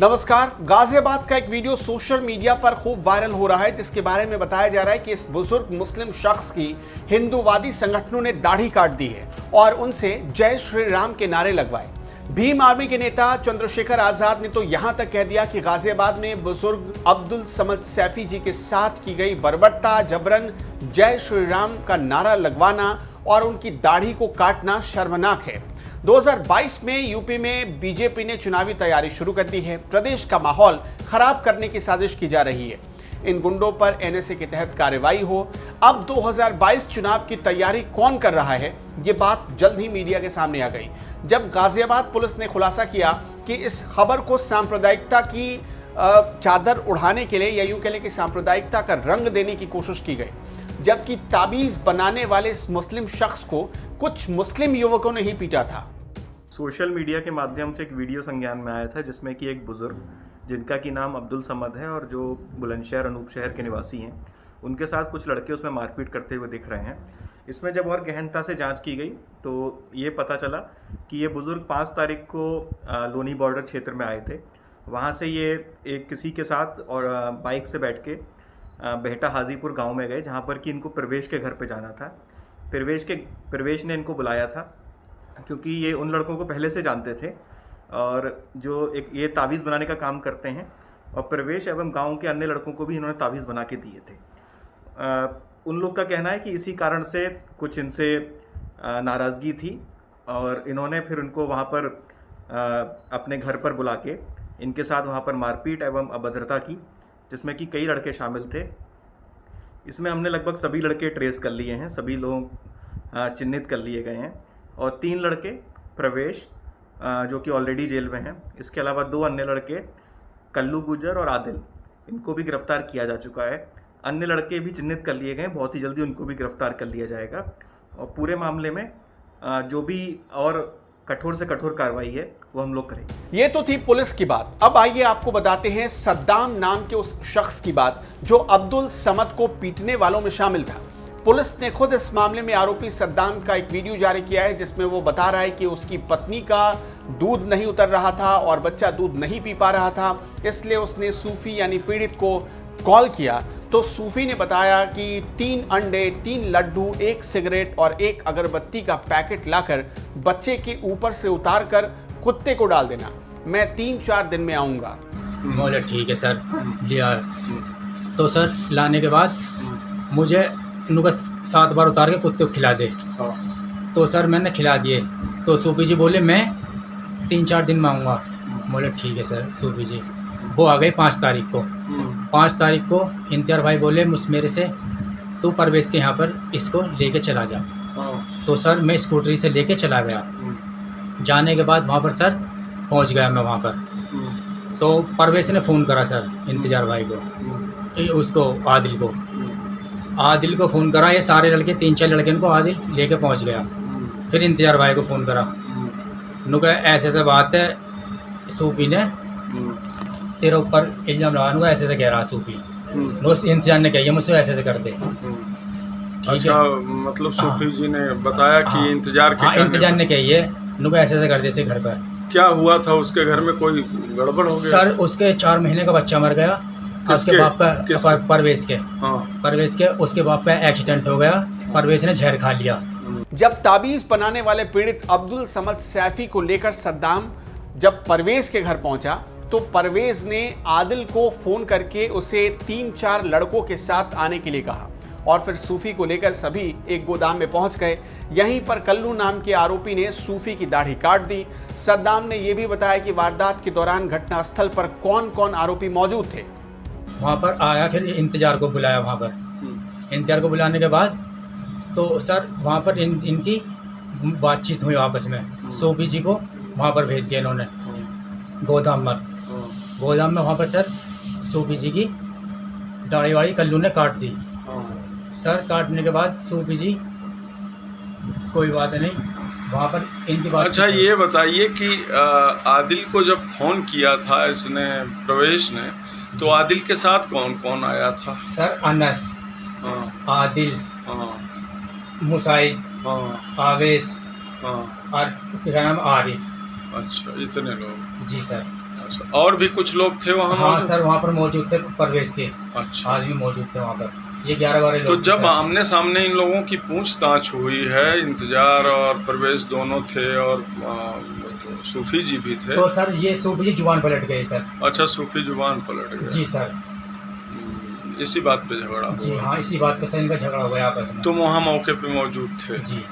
नमस्कार। गाजियाबाद का एक वीडियो सोशल मीडिया पर खूब वायरल हो रहा है, जिसके बारे में बताया जा रहा है कि इस बुजुर्ग मुस्लिम शख्स की हिंदूवादी संगठनों ने दाढ़ी काट दी है और उनसे जय श्री राम के नारे लगवाए। भीम आर्मी के नेता चंद्रशेखर आजाद ने तो यहां तक कह दिया कि गाजियाबाद में बुजुर्ग अब्दुल समद सैफी जी के साथ की गई बर्बरता, जबरन जय श्री राम का नारा लगवाना और उनकी दाढ़ी को काटना शर्मनाक है। 2022 में यूपी में बीजेपी ने चुनावी तैयारी शुरू कर दी है। प्रदेश का माहौल खराब करने की साजिश की जा रही है। इन गुंडों पर एनएसए के तहत कार्रवाई हो। अब 2022 चुनाव की तैयारी कौन कर रहा है, ये बात जल्द ही मीडिया के सामने आ गई, जब गाजियाबाद पुलिस ने खुलासा किया कि इस खबर को सांप्रदायिकता की चादर उड़ाने के लिए, या यूं कह लें कि सांप्रदायिकता का रंग देने की कोशिश की गई, जबकि ताबीज बनाने वाले इस मुस्लिम शख्स को कुछ मुस्लिम युवकों ने ही पीटा था। सोशल मीडिया के माध्यम से एक वीडियो संज्ञान में आया था, जिसमें कि एक बुजुर्ग जिनका कि नाम अब्दुल समद है और जो बुलंदशहर अनूप शहर के निवासी हैं, उनके साथ कुछ लड़के उसमें मारपीट करते हुए दिख रहे हैं। इसमें जब और गहनता से जांच की गई तो ये पता चला कि ये बुजुर्ग 5 तारीख को लोनी बॉर्डर क्षेत्र में आए थे। वहाँ से ये एक किसी के साथ और बाइक से बैठ के बेहटा हाजीपुर गाँव में गए, जहाँ पर कि इनको प्रवेश के घर पर जाना था। प्रवेश ने इनको बुलाया था क्योंकि ये उन लड़कों को पहले से जानते थे और जो एक ये तावीज़ बनाने का काम करते हैं, और प्रवेश एवं गांव के अन्य लड़कों को भी इन्होंने तावीज़ बना के दिए थे। उन लोग का कहना है कि इसी कारण से कुछ इनसे नाराज़गी थी और इन्होंने फिर उनको वहां पर अपने घर पर बुला के इनके साथ वहां पर मारपीट एवं अभद्रता की, जिसमें कि कई लड़के शामिल थे। इसमें हमने लगभग सभी लड़के ट्रेस कर लिए हैं, सभी लोग चिन्हित कर लिए गए हैं और 3 लड़के प्रवेश जो कि ऑलरेडी जेल में हैं, इसके अलावा 2 अन्य लड़के कल्लू गुजर और आदिल, इनको भी गिरफ्तार किया जा चुका है। अन्य लड़के भी चिन्हित कर लिए गए, बहुत ही जल्दी उनको भी गिरफ्तार कर लिया जाएगा और पूरे मामले में जो भी और कठोर से कठोर कार्रवाई है वो हम लोग करेंगे। ये तो थी पुलिस की बात। अब आइए आपको बताते हैं सद्दाम नाम के उस शख्स की बात जो अब्दुल समद को पीटने वालों में शामिल था। पुलिस ने खुद इस मामले में आरोपी सद्दाम का एक वीडियो जारी किया है, जिसमें वो बता रहा है कि उसकी पत्नी का दूध नहीं उतर रहा था और बच्चा दूध नहीं पी पा रहा था, इसलिए उसने सूफी यानी पीड़ित को कॉल किया। तो सूफी ने बताया कि 3 अंडे, 3 लड्डू, 1 सिगरेट और 1 अगरबत्ती का पैकेट लाकर बच्चे के ऊपर से उतार कर कुत्ते को डाल देना, मैं 3-4 दिन में आऊँगा। बोले ठीक है सर, लिया। तो सर लाने के बाद मुझे उनका 7 बार उतार के कुत्ते को खिला दे। तो सर मैंने खिला दिए। तो सूफी जी बोले मैं 3-4 दिन में आऊँगा। बोले ठीक है सर। सूफी जी वो आ गए 5 तारीख को। 5 तारीख को इम्तियार भाई बोले मेरे से तू परवेश के यहाँ पर इसको लेके चला जा। तो सर मैं स्कूटरी से लेके चला गया। जाने के बाद वहाँ पर सर पहुँच गया मैं वहाँ पर। तो परवेश ने फ़ोन करा सर इम्तियार भाई को, उसको आदिल को फ़ोन करा। ये सारे लड़के 3-4 लड़के इनको आदिल लेके पहुंच गया। फिर इम्तियार भाई को फ़ोन करा, नुका ऐसे बात है, सूफी ने तेरे ऊपर इल्ज़ाम लगाने को ऐसे कह रहा। सूफी इम्तियार ने कही मुझसे ऐसे कर दे। अच्छा, मतलब सूफी जी ने बताया कि इंतजार ने कही है, नुका ऐसे कर दे घर पर। क्या हुआ था उसके घर में, कोई गड़बड़ हो गया? सर उसके 4 महीने का बच्चा मर गया। उसके बाप का परवेश के उसके बाप का एक्सीडेंट हो गया। परवेश ने जहर खा लिया। जब ताबीज बनाने वाले पीड़ित अब्दुल समद सैफी को लेकर सद्दाम जब परवेज के घर पहुंचा, तो परवेज ने आदिल को फोन करके उसे 3-4 लड़कों के साथ आने के लिए कहा और फिर सूफी को लेकर सभी एक गोदाम में पहुंच गए। यहीं पर कल्लू नाम के आरोपी ने सूफी की दाढ़ी काट दी। सद्दाम ने यह भी बताया कि वारदात के दौरान घटनास्थल पर कौन कौन आरोपी मौजूद थे। वहाँ पर आया, फिर इंतजार को बुलाया। वहाँ पर इंतजार को बुलाने के बाद तो सर वहाँ पर इनकी बातचीत हुई आपस में। सूफी जी को वहाँ पर भेज दिया इन्होंने गोदाम में। वहाँ पर सर सूफी जी की दाढ़ी वाड़ी कल्लू ने काट दी। सर काटने के बाद सूफी जी कोई बात नहीं, वहाँ पर इनकी बात। अच्छा, ये बताइए कि आदिल को जब फोन किया था इसने, प्रवेश ने, तो आदिल के साथ कौन कौन आया था? सर अनस, आदिल, मुसाइद, आवेश और क्या नाम आरिफ। अच्छा, इतने लोग। जी सर। अच्छा, और भी कुछ लोग थे वहाँ हाँ मौजूद? सर, वहाँ पर मौजूद थे परवेश के अच्छा, आदमी मौजूद थे वहाँ पर। ये 11-12 तो लोग थे जब सर। आमने सामने इन लोगों की पूछताछ हुई है, इंतजार और परवेश दोनों थे और सूफी जी भी थे। तो सर ये सूफी जी जुबान पलट गए सर। अच्छा, सूफी जुबान पलट गए। जी सर। इसी बात पे झगड़ा जी हुआ। हाँ, इसी बात पर सर इनका झगड़ा हो गया आपस में। तुम वहाँ मौके पे मौजूद थे? जी।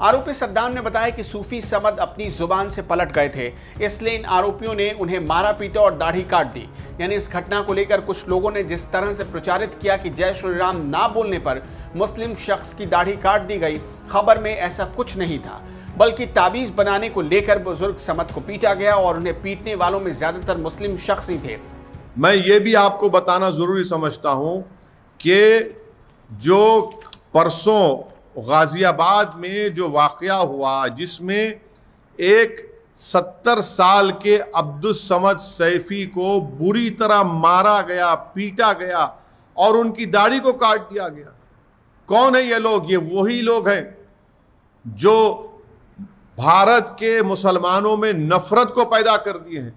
आरोपी सद्दाम ने बताया कि सूफी समद अपनी जुबान से पलट गए थे, इसलिए इन आरोपियों ने उन्हें मारा पीटा और दाढ़ी काट दी। यानी इस घटना को लेकर कुछ लोगों ने जिस तरह से प्रचारित किया कि जय श्री राम ना बोलने पर मुस्लिम शख्स की दाढ़ी काट दी गई, खबर में ऐसा कुछ नहीं था, बल्कि ताबीज बनाने को लेकर बुजुर्ग समद को पीटा गया और उन्हें पीटने वालों में ज्यादातर मुस्लिम शख्स ही थे। मैं ये भी आपको बताना ज़रूरी समझता हूँ कि जो परसों गाज़ियाबाद में जो वाक़या हुआ, जिसमें एक 70 साल के अब्दुल समद सैफ़ी को बुरी तरह मारा गया, पीटा गया और उनकी दाढ़ी को काट दिया गया। कौन है ये लोग? ये वही लोग हैं जो भारत के मुसलमानों में नफ़रत को पैदा कर दिए हैं।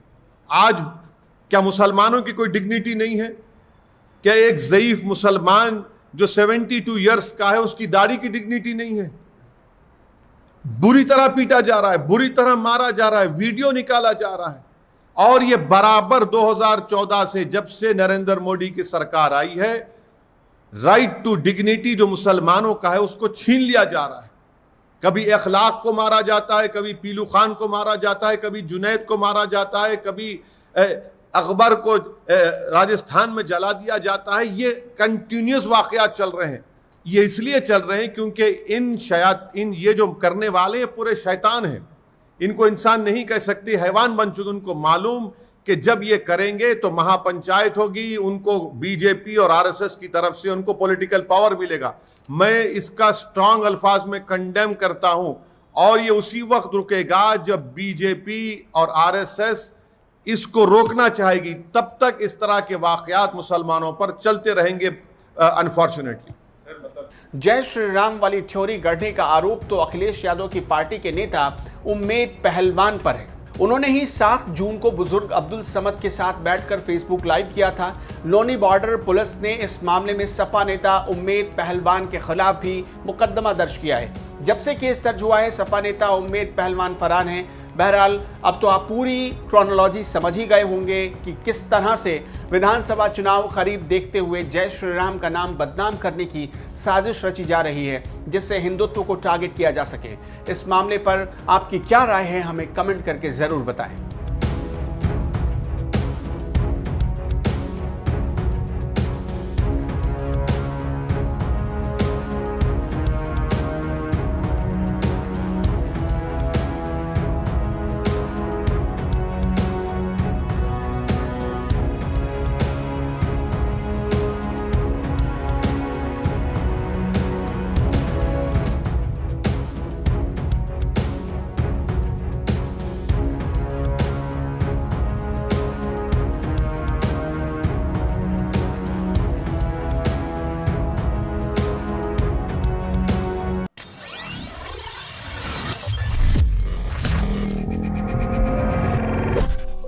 आज क्या मुसलमानों की कोई डिग्निटी नहीं है? क्या एक ज़ईफ़ मुसलमान जो 72 इयर्स का है उसकी दाढ़ी की डिग्निटी नहीं है? बुरी तरह पीटा जा रहा है, बुरी तरह मारा जा रहा है, वीडियो निकाला जा रहा है। और ये बराबर 2014 से, जब से नरेंद्र मोदी की सरकार आई है, राइट टू डिग्निटी जो मुसलमानों का है उसको छीन लिया जा रहा है। कभी इखलाक को मारा जाता है, कभी पीलू खान को मारा जाता है, कभी जुनैद को मारा जाता है, कभी अकबर को राजस्थान में जला दिया जाता है। ये कंटिन्यूस वाक़यात चल रहे हैं। ये इसलिए चल रहे हैं क्योंकि ये जो करने वाले हैं पूरे शैतान हैं। इनको इंसान नहीं कह सकते, हैवान बन चुके। उनको मालूम कि जब ये करेंगे तो महापंचायत होगी, उनको बीजेपी और आरएसएस की तरफ से उनको पॉलिटिकल पावर मिलेगा। मैं इसका स्ट्रांग अल्फाज में कंडेम करता हूं और ये उसी वक्त रुकेगा जब बीजेपी और आरएसएस इसको रोकना चाहेगी। तब तक इस तरह के वाक़यात मुसलमानों पर चलते रहेंगे अनफॉर्चुनेटली। जय श्री राम वाली थ्योरी गढ़ने का आरोप तो अखिलेश यादव की पार्टी के नेता उम्मेद पहलवान पर है। उन्होंने ही 7 जून को बुजुर्ग अब्दुल समद के साथ बैठकर फेसबुक लाइव किया था। लोनी बॉर्डर पुलिस ने इस मामले में सपा नेता उम्मेद पहलवान के खिलाफ भी मुकदमा दर्ज किया है। जब से केस दर्ज हुआ है, सपा नेता उम्मेद पहलवान फरार हैं। बहरहाल अब तो आप पूरी क्रोनोलॉजी समझ ही गए होंगे कि किस तरह से विधानसभा चुनाव करीब देखते हुए जय श्री राम का नाम बदनाम करने की साजिश रची जा रही है, जिससे हिंदुत्व को टारगेट किया जा सके। इस मामले पर आपकी क्या राय है, हमें कमेंट करके ज़रूर बताएं।